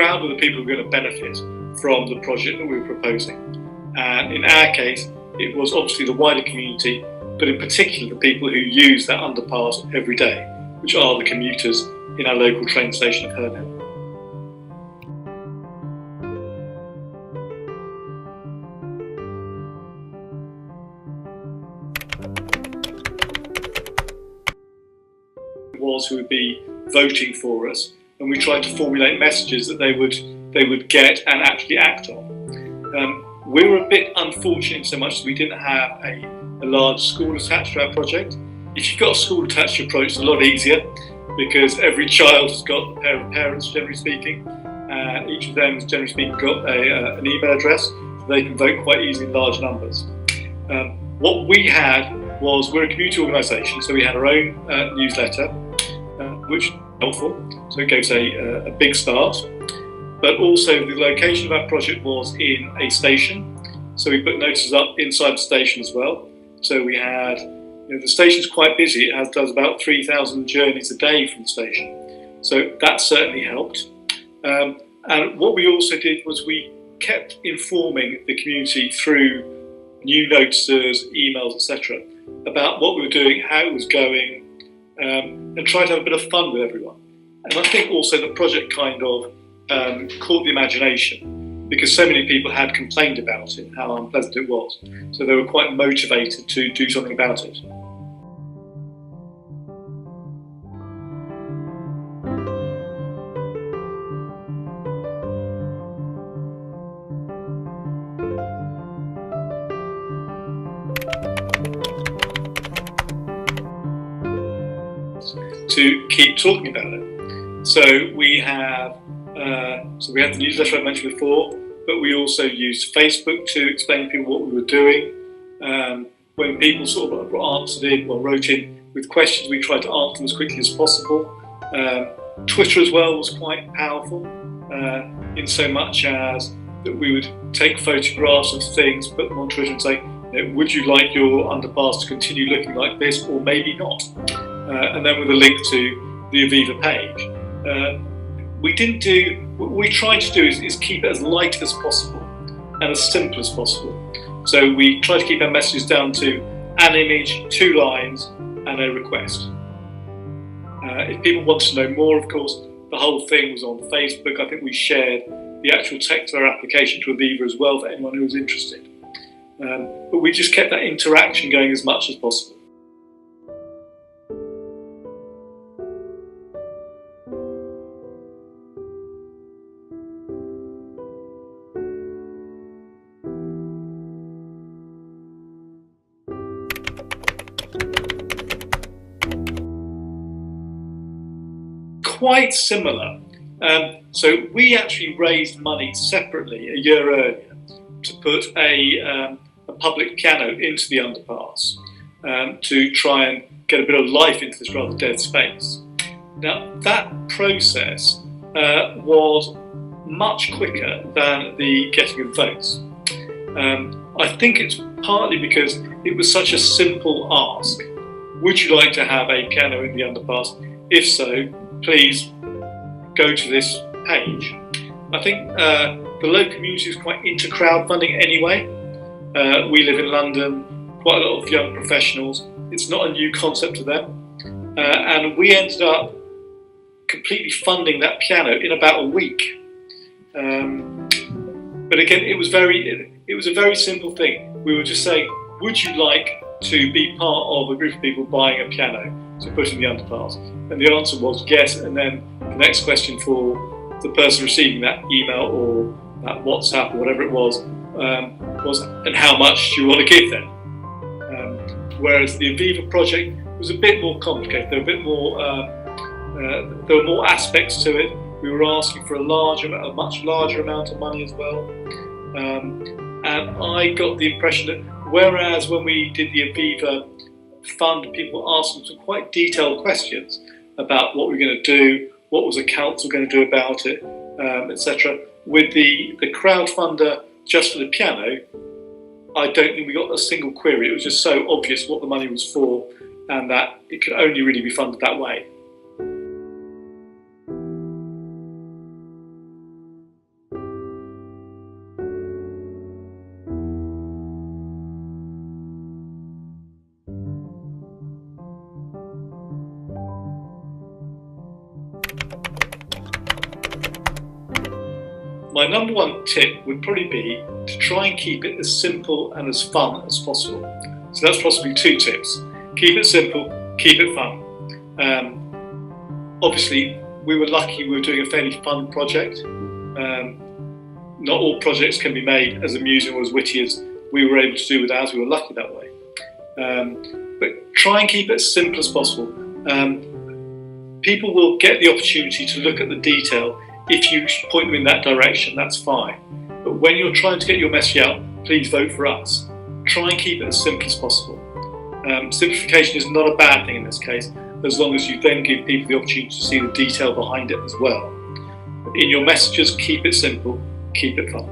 crowd were the people who were going to benefit from the project that we were proposing. And in our case, it was obviously the wider community, but in particular the people who use that underpass every day, which are the commuters in our local train station of Herne Hill. Was who would be voting for us, and we tried to formulate messages that they would get and actually act on. We were a bit unfortunate in so much that we didn't have a large school attached to our project. If you've got a school attached to your project, it's a lot easier because every child has got a pair of parents, generally speaking, and each of them has generally speaking got an email address, so they can vote quite easily in large numbers. What we had was, we're a community organisation, so we had our own newsletter, which was helpful, so it gave us a big start. But also the location of our project was in a station, so we put notices up inside the station as well. So we had, the station's quite busy, it does about 3,000 journeys a day from the station, so that certainly helped. And what we also did was we kept informing the community through new notices, emails, etc., about what we were doing, how it was going, and try to have a bit of fun with everyone. And I think also the project kind of caught the imagination because so many people had complained about it, how unpleasant it was. So they were quite motivated to do something about it. To keep talking about it. So we have the newsletter I mentioned before, but we also used Facebook to explain to people what we were doing. When people sort of wrote in with questions, we tried to answer them as quickly as possible. Twitter as well was quite powerful, in so much as that we would take photographs of things, put them on Twitter and say, would you like your underpass to continue looking like this or maybe not? And then with a link to the Aviva page. What we tried to do is keep it as light as possible and as simple as possible. So we tried to keep our messages down to an image, 2 lines, and a request. If people want to know more, of course, the whole thing was on Facebook. I think we shared the actual text of our application to Aviva as well for anyone who was interested. But we just kept that interaction going as much as possible. Quite similar. So we actually raised money separately a year earlier to put a public piano into the underpass to try and get a bit of life into this rather dead space. Now that process was much quicker than the getting of votes. I think it's partly because it was such a simple ask. Would you like to have a piano in the underpass? If so, please go to this page. I think the local community is quite into crowdfunding anyway. We live in London, quite a lot of young professionals. It's not a new concept to them. And we ended up completely funding that piano in about a week. But again, it was a very simple thing. We were just saying, would you like to be part of a group of people buying a piano to put in the underpass? And the answer was yes, and then the next question for the person receiving that email or that WhatsApp or whatever it was, and how much do you want to give them? Whereas the Aviva project was a bit more complicated. There were more aspects to it. We were asking for a much larger amount of money as well. And I got the impression that whereas when we did the Aviva Fund, people were asking some quite detailed questions about what we're going to do, what was the council going to do about it, etc. With the crowdfunder just for the piano, I don't think we got a single query. It was just so obvious what the money was for and that it could only really be funded that way. My number one tip would probably be to try and keep it as simple and as fun as possible. So that's possibly 2 tips. Keep it simple, keep it fun. Obviously, we were lucky we were doing a fairly fun project. Not all projects can be made as amusing or as witty as we were able to do with ours. We were lucky that way. But try and keep it as simple as possible. People will get the opportunity to look at the detail. If you point them in that direction, that's fine. But when you're trying to get your message out, please vote for us. Try and keep it as simple as possible. Simplification is not a bad thing in this case, as long as you then give people the opportunity to see the detail behind it as well. In your messages, keep it simple, keep it fun.